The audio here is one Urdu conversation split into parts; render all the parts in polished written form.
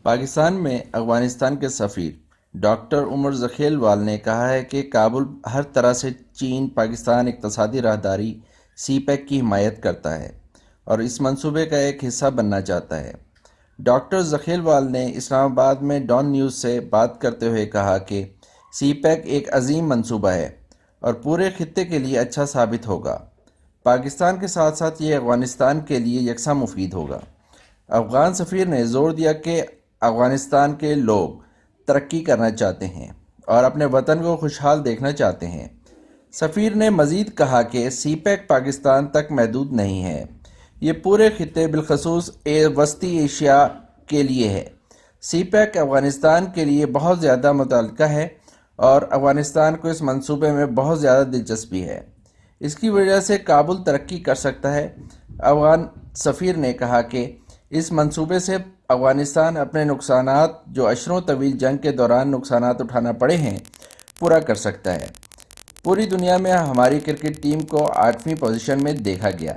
پاکستان میں افغانستان کے سفیر ڈاکٹر عمر ذخیروال نے کہا ہے کہ کابل ہر طرح سے چین پاکستان اقتصادی راہداری سی پیک کی حمایت کرتا ہے اور اس منصوبے کا ایک حصہ بننا چاہتا ہے۔ ڈاکٹر ذخیروال نے اسلام آباد میں ڈان نیوز سے بات کرتے ہوئے کہا کہ سی پیک ایک عظیم منصوبہ ہے اور پورے خطے کے لیے اچھا ثابت ہوگا۔ پاکستان کے ساتھ ساتھ یہ افغانستان کے لیے یکساں مفید ہوگا۔ افغان سفیر نے زور دیا کہ افغانستان کے لوگ ترقی کرنا چاہتے ہیں اور اپنے وطن کو خوشحال دیکھنا چاہتے ہیں۔ سفیر نے مزید کہا کہ سی پیک پاکستان تک محدود نہیں ہے، یہ پورے خطے بالخصوص وسطی ایشیا کے لیے ہے۔ سی پیک افغانستان کے لیے بہت زیادہ متعلقہ ہے اور افغانستان کو اس منصوبے میں بہت زیادہ دلچسپی ہے۔ اس کی وجہ سے کابل ترقی کر سکتا ہے۔ افغان سفیر نے کہا کہ اس منصوبے سے افغانستان اپنے نقصانات جو عشروں طویل جنگ کے دوران نقصانات اٹھانا پڑے ہیں پورا کر سکتا ہے۔ پوری دنیا میں ہماری کرکٹ ٹیم کو 8ویں پوزیشن میں دیکھا گیا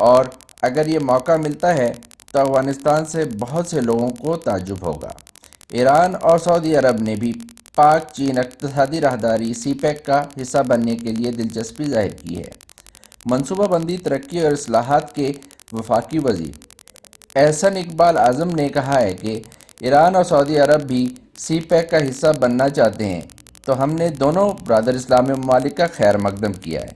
اور اگر یہ موقع ملتا ہے تو افغانستان سے بہت سے لوگوں کو تعجب ہوگا۔ ایران اور سعودی عرب نے بھی پاک چین اقتصادی راہداری سی پیک کا حصہ بننے کے لیے دلچسپی ظاہر کی ہے۔ منصوبہ بندی ترقی اور اصلاحات کے وفاقی وزیر احسن اقبال اعظم نے کہا ہے کہ ایران اور سعودی عرب بھی سی پیک کا حصہ بننا چاہتے ہیں تو ہم نے دونوں برادر اسلامی ممالک کا خیر مقدم کیا ہے۔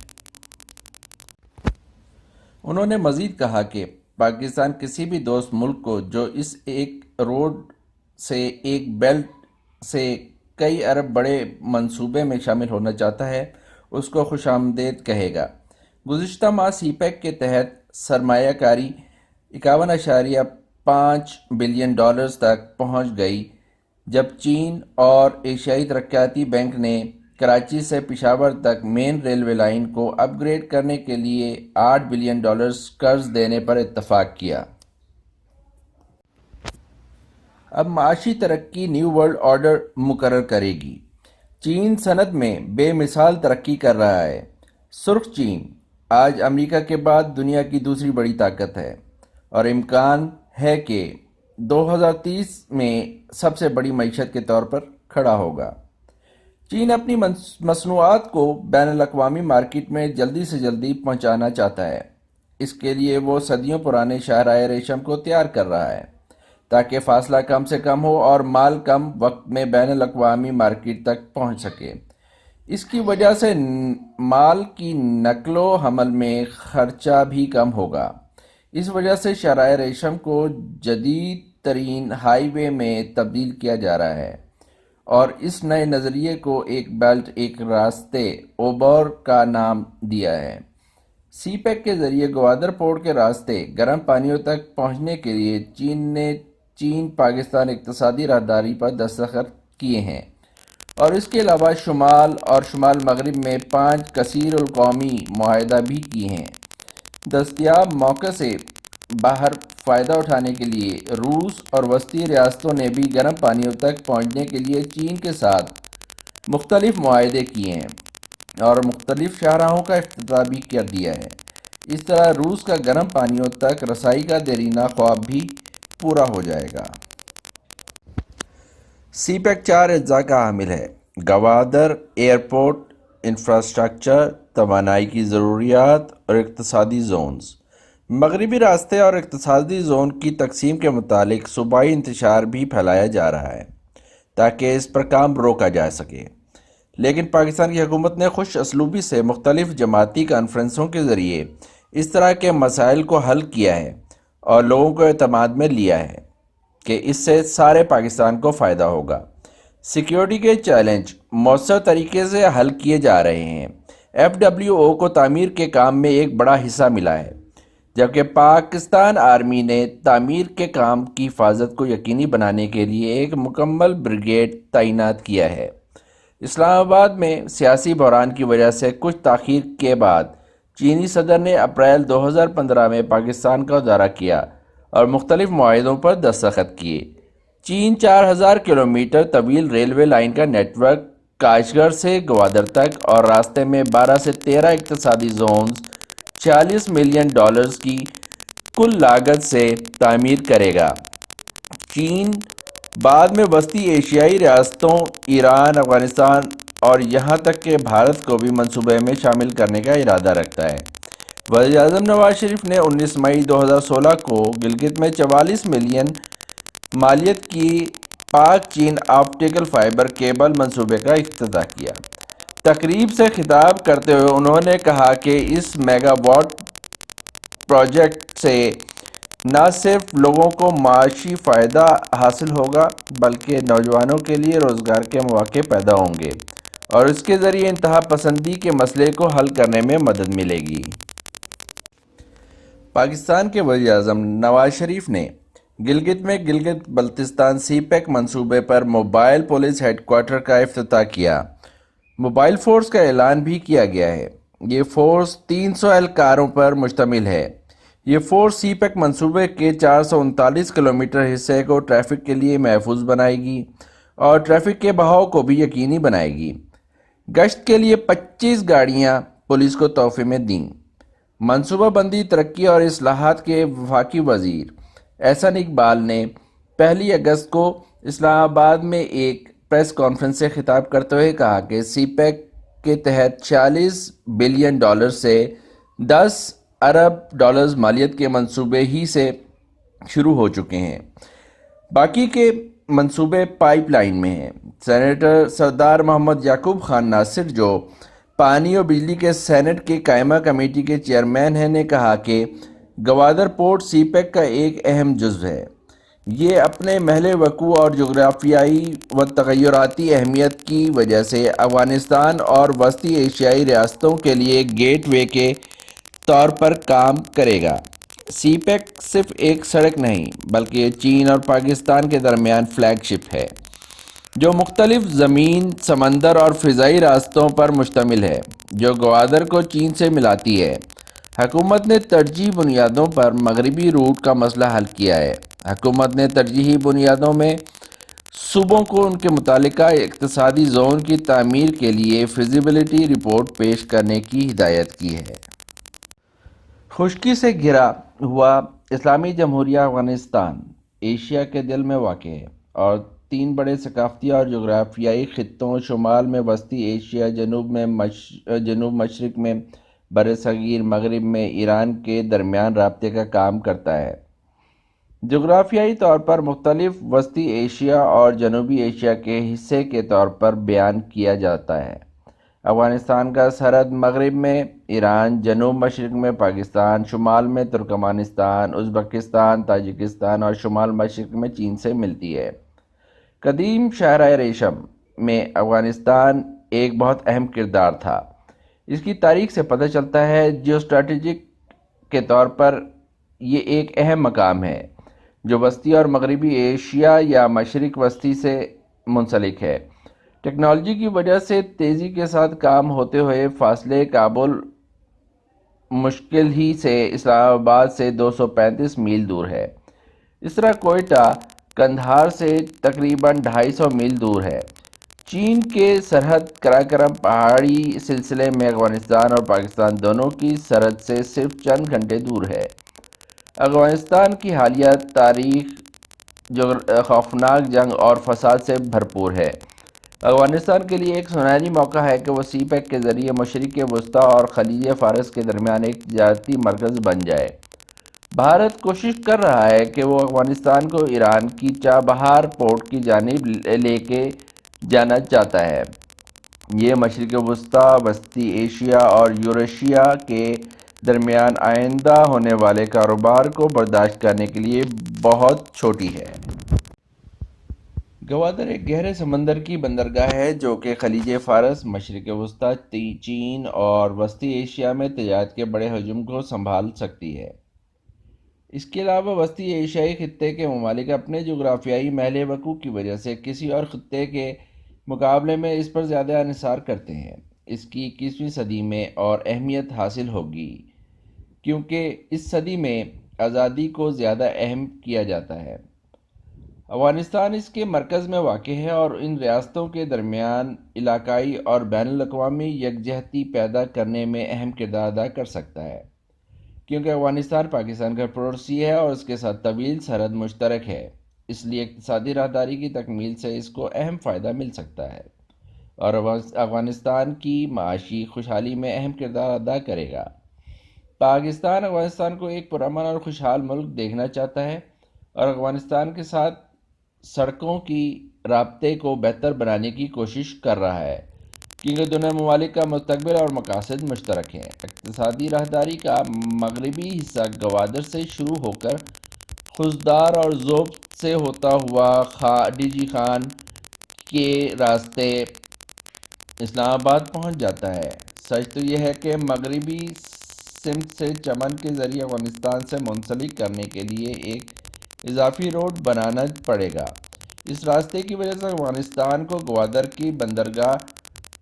انہوں نے مزید کہا کہ پاکستان کسی بھی دوست ملک کو جو اس ایک روڈ سے ایک بیلٹ سے کئی ارب بڑے منصوبے میں شامل ہونا چاہتا ہے اس کو خوش آمدید کہے گا۔ گزشتہ ماہ سی پیک کے تحت سرمایہ کاری 51.5 بلین ڈالرز تک پہنچ گئی جب چین اور ایشیائی ترقیاتی بینک نے کراچی سے پشاور تک مین ریلوے لائن کو اپ گریڈ کرنے کے لیے 8 بلین ڈالرز قرض دینے پر اتفاق کیا۔ اب معاشی ترقی نیو ورلڈ آرڈر مقرر کرے گی۔ چین صنعت میں بے مثال ترقی کر رہا ہے۔ سرخ چین آج امریکہ کے بعد دنیا کی دوسری بڑی طاقت ہے اور امکان ہے کہ 2030 میں سب سے بڑی معیشت کے طور پر کھڑا ہوگا۔ چین اپنی مصنوعات کو بین الاقوامی مارکیٹ میں جلدی سے جلدی پہنچانا چاہتا ہے۔ اس کے لیے وہ صدیوں پرانے شاہراہ ریشم کو تیار کر رہا ہے تاکہ فاصلہ کم سے کم ہو اور مال کم وقت میں بین الاقوامی مارکیٹ تک پہنچ سکے۔ اس کی وجہ سے مال کی نقل و حمل میں خرچہ بھی کم ہوگا۔ اس وجہ سے شاہراہ ریشم کو جدید ترین ہائی وے میں تبدیل کیا جا رہا ہے اور اس نئے نظریے کو ایک بیلٹ ایک راستے اوبر کا نام دیا ہے۔ سی پیک کے ذریعے گوادر پورٹ کے راستے گرم پانیوں تک پہنچنے کے لیے چین پاکستان اقتصادی راہداری پر دستخط کیے ہیں اور اس کے علاوہ شمال اور شمال مغرب میں 5 کثیر القومی معاہدہ بھی کیے ہیں۔ دستیاب موقع سے باہر فائدہ اٹھانے کے لیے روس اور وسطی ریاستوں نے بھی گرم پانیوں تک پہنچنے کے لیے چین کے ساتھ مختلف معاہدے کیے ہیں اور مختلف شاہراہوں کا افتتاح بھی کر دیا ہے۔ اس طرح روس کا گرم پانیوں تک رسائی کا دیرینہ خواب بھی پورا ہو جائے گا۔ سی پیک 4 اجزاء کا حامل ہے: گوادر ایئرپورٹ، انفراسٹرکچر، توانائی کی ضروریات اور اقتصادی زونز۔ مغربی راستے اور اقتصادی زون کی تقسیم کے متعلق صوبائی انتشار بھی پھیلایا جا رہا ہے تاکہ اس پر کام روکا جا سکے، لیکن پاکستان کی حکومت نے خوش اسلوبی سے مختلف جماعتی کانفرنسوں کے ذریعے اس طرح کے مسائل کو حل کیا ہے اور لوگوں کو اعتماد میں لیا ہے کہ اس سے سارے پاکستان کو فائدہ ہوگا۔ سیکیورٹی کے چیلنج مؤثر طریقے سے حل کیے جا رہے ہیں۔ FWO کو تعمیر کے کام میں ایک بڑا حصہ ملا ہے، جبکہ پاکستان آرمی نے تعمیر کے کام کی حفاظت کو یقینی بنانے کے لیے ایک مکمل بریگیڈ تعینات کیا ہے۔ اسلام آباد میں سیاسی بحران کی وجہ سے کچھ تاخیر کے بعد چینی صدر نے اپریل 2015 میں پاکستان کا دورہ کیا اور مختلف معاہدوں پر دستخط کیے۔ چین 4000 کلومیٹر طویل ریلوے لائن کا نیٹ ورک کاشغر سے گوادر تک اور راستے میں 12 سے 13 اقتصادی زونز 40 ملین ڈالرز کی کل لاگت سے تعمیر کرے گا۔ چین بعد میں وسطی ایشیائی ریاستوں ایران، افغانستان اور یہاں تک کہ بھارت کو بھی منصوبے میں شامل کرنے کا ارادہ رکھتا ہے۔ وزیر اعظم نواز شریف نے 19 مئی 2016 کو گلگت میں 44 ملین مالیت کی پاک چین آپٹیکل فائبر کیبل منصوبے کا افتتاح کیا۔ تقریب سے خطاب کرتے ہوئے انہوں نے کہا کہ اس میگا واٹ پروجیکٹ سے نہ صرف لوگوں کو معاشی فائدہ حاصل ہوگا بلکہ نوجوانوں کے لیے روزگار کے مواقع پیدا ہوں گے اور اس کے ذریعے انتہا پسندی کے مسئلے کو حل کرنے میں مدد ملے گی۔ پاکستان کے وزیر اعظم نواز شریف نے گلگت میں گلگت بلتستان سی پیک منصوبے پر موبائل پولیس ہیڈ کوارٹر کا افتتاح کیا۔ موبائل فورس کا اعلان بھی کیا گیا ہے۔ یہ فورس 300 اہلکاروں پر مشتمل ہے۔ یہ فورس سی پیک منصوبے کے 439 کلومیٹر حصے کو ٹریفک کے لیے محفوظ بنائے گی اور ٹریفک کے بہاؤ کو بھی یقینی بنائے گی۔ گشت کے لیے 25 گاڑیاں پولیس کو تحفے میں دیں۔ منصوبہ بندی، ترقی اور اصلاحات کے وفاقی وزیر احسن اقبال نے 1 اگست کو اسلام آباد میں ایک پریس کانفرنس سے خطاب کرتے ہوئے کہا کہ سی پیک کے تحت $46 بلین سے $10 ارب مالیت کے منصوبے ہی سے شروع ہو چکے ہیں۔ باقی کے منصوبے پائپ لائن میں ہیں۔ سینیٹر سردار محمد یعقوب خان ناصر، جو پانی اور بجلی کے سینٹ کی قائمہ کمیٹی کے چیئرمین ہیں، نے کہا کہ گوادر پورٹ سی پیک کا ایک اہم جزو ہے۔ یہ اپنے محل وقوع اور جغرافیائی و تغیراتی اہمیت کی وجہ سے افغانستان اور وسطی ایشیائی ریاستوں کے لیے گیٹ وے کے طور پر کام کرے گا۔ سی پیک صرف ایک سڑک نہیں بلکہ یہ چین اور پاکستان کے درمیان فلیگ شپ ہے، جو مختلف زمین، سمندر اور فضائی راستوں پر مشتمل ہے، جو گوادر کو چین سے ملاتی ہے۔ حکومت نے ترجیحی بنیادوں پر مغربی روٹ کا مسئلہ حل کیا ہے۔ حکومت نے ترجیحی بنیادوں میں صوبوں کو ان کے متعلقہ اقتصادی زون کی تعمیر کے لیے فیزیبلٹی رپورٹ پیش کرنے کی ہدایت کی ہے۔ خشکی سے گھرا ہوا اسلامی جمہوریہ افغانستان ایشیا کے دل میں واقع ہے اور 3 بڑے ثقافتی اور جغرافیائی خطوں، شمال میں وسطی ایشیا، جنوب مشرق میں برصغیر مغرب میں ایران کے درمیان رابطے کا کام کرتا ہے۔ جغرافیائی طور پر مختلف وسطی ایشیا اور جنوبی ایشیا کے حصے کے طور پر بیان کیا جاتا ہے۔ افغانستان کا سرحد مغرب میں ایران، جنوب مشرق میں پاکستان، شمال میں ترکمانستان، ازبکستان، تاجکستان اور شمال مشرق میں چین سے ملتی ہے۔ قدیم شاہراہ ریشم میں افغانستان ایک بہت اہم کردار تھا۔ اس کی تاریخ سے پتہ چلتا ہے جیو اسٹریٹجک کے طور پر یہ ایک اہم مقام ہے جو وسطی اور مغربی ایشیا یا مشرق وسطی سے منسلک ہے۔ ٹیکنالوجی کی وجہ سے تیزی کے ساتھ کام ہوتے ہوئے فاصلے کابل مشکل ہی سے اسلام آباد سے 235 میل دور ہے۔ اس طرح کوئٹہ قندھار سے تقریباً 250 میل دور ہے۔ چین کے سرحد قراقرم پہاڑی سلسلے میں افغانستان اور پاکستان دونوں کی سرحد سے صرف چند گھنٹے دور ہے۔ افغانستان کی حالیہ تاریخ خوفناک جنگ اور فساد سے بھرپور ہے۔ افغانستان کے لیے ایک سنہری موقع ہے کہ وہ سی پیک کے ذریعے مشرق وسطیٰ اور خلیج فارس کے درمیان ایک تجارتی مرکز بن جائے۔ بھارت کوشش کر رہا ہے کہ وہ افغانستان کو ایران کی چابہار پورٹ کی جانب لے کے جانا چاہتا ہے۔ یہ مشرق وسطیٰ، وسطی ایشیا اور یوریشیا کے درمیان آئندہ ہونے والے کاروبار کو برداشت کرنے کے لیے بہت چھوٹی ہے۔ گوادر ایک گہرے سمندر کی بندرگاہ ہے جو کہ خلیج فارس، مشرق وسطیٰ، چین اور وسطی ایشیا میں تجارت کے بڑے حجم کو سنبھال سکتی ہے۔ اس کے علاوہ وسطی ایشیائی خطے کے ممالک اپنے جغرافیائی محل وقوع کی وجہ سے کسی اور خطے کے مقابلے میں اس پر زیادہ انحصار کرتے ہیں۔ اس کی 21ویں صدی میں اور اہمیت حاصل ہوگی کیونکہ اس صدی میں آزادی کو زیادہ اہم کیا جاتا ہے۔ افغانستان اس کے مرکز میں واقع ہے اور ان ریاستوں کے درمیان علاقائی اور بین الاقوامی یکجہتی پیدا کرنے میں اہم کردار ادا کر سکتا ہے، کیونکہ افغانستان پاکستان کا پڑوسی ہے اور اس کے ساتھ طویل سرحد مشترک ہے۔ اس لیے اقتصادی راہداری کی تکمیل سے اس کو اہم فائدہ مل سکتا ہے اور افغانستان کی معاشی خوشحالی میں اہم کردار ادا کرے گا۔ پاکستان افغانستان کو ایک پرامن اور خوشحال ملک دیکھنا چاہتا ہے اور افغانستان کے ساتھ سڑکوں کی رابطے کو بہتر بنانے کی کوشش کر رہا ہے، کیونکہ دونوں ممالک کا مستقبل اور مقاصد مشترک ہیں۔ اقتصادی راہداری کا مغربی حصہ گوادر سے شروع ہو کر خوزدار اور ذوب سے ہوتا ہوا ڈی جی خان کے راستے اسلام آباد پہنچ جاتا ہے۔ سچ تو یہ ہے کہ مغربی سمت سے چمن کے ذریعے افغانستان سے منسلک کرنے کے لیے ایک اضافی روڈ بنانا پڑے گا۔ اس راستے کی وجہ سے افغانستان کو گوادر کی بندرگاہ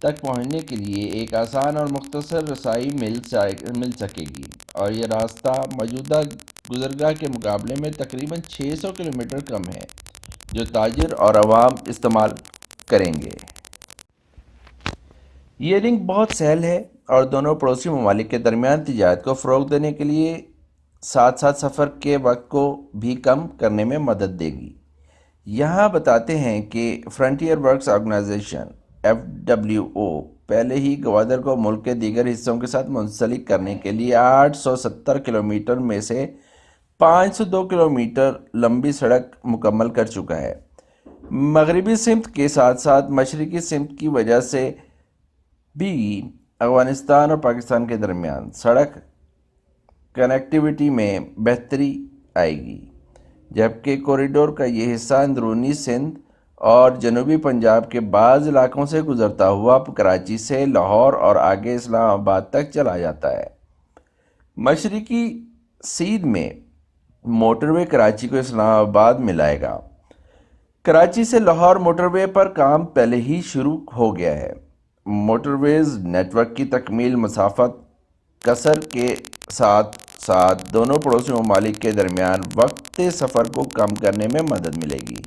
تک پہنچنے کے لیے ایک آسان اور مختصر رسائی مل سکے گی، اور یہ راستہ موجودہ گزرگاہ کے مقابلے میں تقریباً 600 کلومیٹر کم ہے، جو تاجر اور عوام استعمال کریں گے۔ یہ لنک بہت سہل ہے اور دونوں پڑوسی ممالک کے درمیان تجارت کو فروغ دینے کے لیے ساتھ ساتھ سفر کے وقت کو بھی کم کرنے میں مدد دے گی۔ یہاں بتاتے ہیں کہ فرنٹیئر ورکس آرگنائزیشن FWO پہلے ہی گوادر کو ملک کے دیگر حصوں کے ساتھ منسلک کرنے کے لیے 870 کلومیٹر میں سے 502 کلومیٹر لمبی سڑک مکمل کر چکا ہے۔ مغربی سمت کے ساتھ ساتھ مشرقی سمت کی وجہ سے بھی افغانستان اور پاکستان کے درمیان سڑک کنیکٹیویٹی میں بہتری آئے گی، جبکہ کوریڈور کا یہ حصہ اندرونی سندھ اور جنوبی پنجاب کے بعض علاقوں سے گزرتا ہوا کراچی سے لاہور اور آگے اسلام آباد تک چلا جاتا ہے۔ مشرقی سیدھ میں موٹر وے کراچی کو اسلام آباد ملائے گا۔ کراچی سے لاہور موٹر وے پر کام پہلے ہی شروع ہو گیا ہے۔ موٹر ویز نیٹ ورک کی تکمیل مسافت کثر کے ساتھ ساتھ دونوں پڑوسی ممالک کے درمیان وقت سفر کو کم کرنے میں مدد ملے گی۔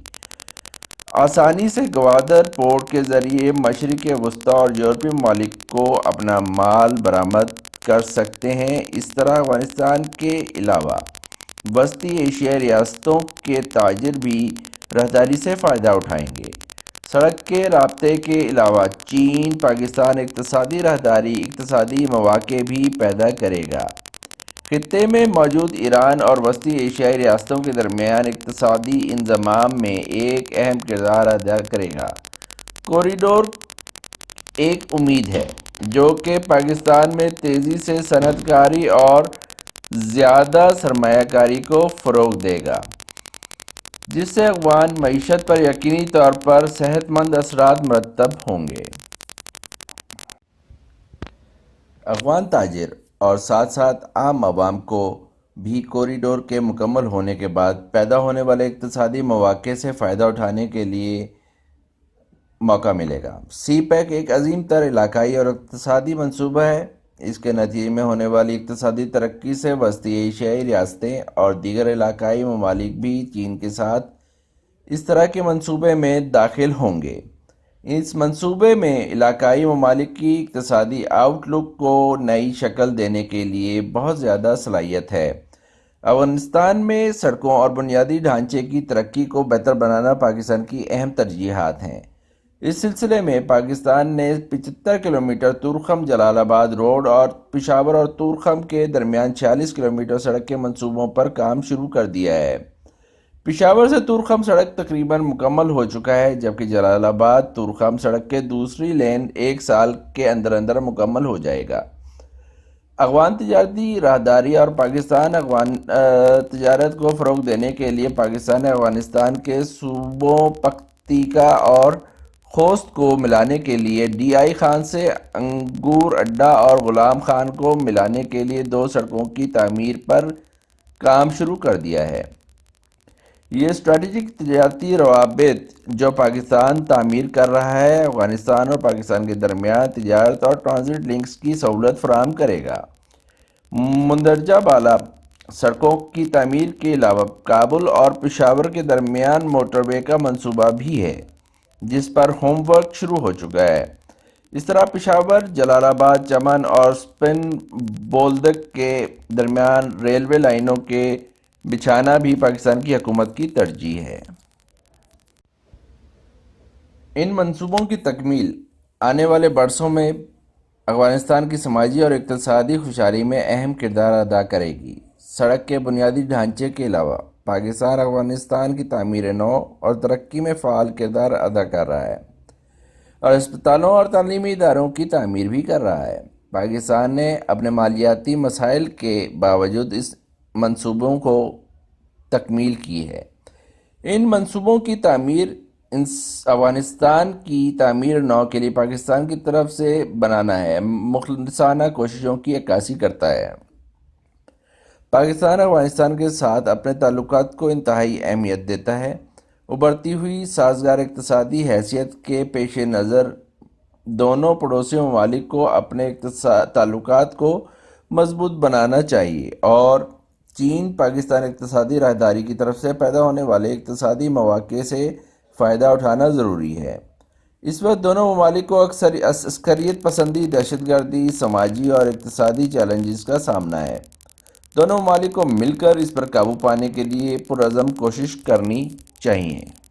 آسانی سے گوادر پورٹ کے ذریعے مشرق وسطیٰ اور یورپی ممالک کو اپنا مال برآمد کر سکتے ہیں۔ اس طرح افغانستان کے علاوہ وسطی ایشیائی ریاستوں کے تاجر بھی راہداری سے فائدہ اٹھائیں گے۔ سڑک کے رابطے کے علاوہ چین پاکستان اقتصادی راہداری اقتصادی مواقع بھی پیدا کرے گا۔ خطے میں موجود ایران اور وسطی ایشیائی ریاستوں کے درمیان اقتصادی انضمام میں ایک اہم کردار ادا کرے گا۔ کوریڈور ایک امید ہے جو کہ پاکستان میں تیزی سے صنعت کاری اور زیادہ سرمایہ کاری کو فروغ دے گا، جس سے افغان معیشت پر یقینی طور پر صحت مند اثرات مرتب ہوں گے۔ افغان تاجر اور ساتھ ساتھ عام عوام کو بھی کوریڈور کے مکمل ہونے کے بعد پیدا ہونے والے اقتصادی مواقع سے فائدہ اٹھانے کے لیے موقع ملے گا۔ سی پیک ایک عظیم تر علاقائی اور اقتصادی منصوبہ ہے۔ اس کے نتیجے میں ہونے والی اقتصادی ترقی سے وسطی ایشیائی ریاستیں اور دیگر علاقائی ممالک بھی چین کے ساتھ اس طرح کے منصوبے میں داخل ہوں گے۔ اس منصوبے میں علاقائی ممالک کی اقتصادی آؤٹ لک کو نئی شکل دینے کے لیے بہت زیادہ صلاحیت ہے۔ افغانستان میں سڑکوں اور بنیادی ڈھانچے کی ترقی کو بہتر بنانا پاکستان کی اہم ترجیحات ہیں۔ اس سلسلے میں پاکستان نے 75 کلومیٹر تورخم جلال آباد روڈ اور پشاور اور تورخم کے درمیان 46 کلومیٹر سڑک کے منصوبوں پر کام شروع کر دیا ہے۔ پشاور سے تورخم سڑک تقریباً مکمل ہو چکا ہے، جبکہ جلال آباد تورخم سڑک کے دوسری لین 1 سال کے اندر اندر مکمل ہو جائے گا۔ افغان تجارتی راہداری اور پاکستان افغان تجارت کو فروغ دینے کے لیے پاکستان نے افغانستان کے صوبوں پکتیکا اور خوست کو ملانے کے لیے ڈی آئی خان سے انگور اڈا اور غلام خان کو ملانے کے لیے 2 سڑکوں کی تعمیر پر کام شروع کر دیا ہے۔ یہ اسٹریٹجک تجارتی روابط جو پاکستان تعمیر کر رہا ہے، افغانستان اور پاکستان کے درمیان تجارت اور ٹرانزٹ لنکس کی سہولت فراہم کرے گا۔ مندرجہ بالا سڑکوں کی تعمیر کے علاوہ کابل اور پشاور کے درمیان موٹر وے کا منصوبہ بھی ہے، جس پر ہوم ورک شروع ہو چکا ہے۔ اس طرح پشاور، جلال آباد، چمن اور سپن بولدک کے درمیان ریلوے لائنوں کے بچھانا بھی پاکستان کی حکومت کی ترجیح ہے۔ ان منصوبوں کی تکمیل آنے والے برسوں میں افغانستان کی سماجی اور اقتصادی خوشحالی میں اہم کردار ادا کرے گی۔ سڑک کے بنیادی ڈھانچے کے علاوہ پاکستان افغانستان کی تعمیر نو اور ترقی میں فعال کردار ادا کر رہا ہے اور اسپتالوں اور تعلیمی اداروں کی تعمیر بھی کر رہا ہے۔ پاکستان نے اپنے مالیاتی مسائل کے باوجود اس منصوبوں کو تکمیل کی ہے۔ ان منصوبوں کی تعمیر افغانستان کی تعمیر نو کے لیے پاکستان کی طرف سے بنانا ہے، مخلصانہ کوششوں کی عکاسی کرتا ہے۔ پاکستان افغانستان کے ساتھ اپنے تعلقات کو انتہائی اہمیت دیتا ہے۔ ابھرتی ہوئی سازگار اقتصادی حیثیت کے پیش نظر دونوں پڑوسی ممالک کو اپنے تعلقات کو مضبوط بنانا چاہیے اور چین پاکستان اقتصادی راہداری کی طرف سے پیدا ہونے والے اقتصادی مواقع سے فائدہ اٹھانا ضروری ہے۔ اس وقت دونوں ممالک کو عسکریت پسندی، دہشت گردی، سماجی اور اقتصادی چیلنجز کا سامنا ہے۔ دونوں ممالک کو مل کر اس پر قابو پانے کے لیے پرعزم کوشش کرنی چاہیے۔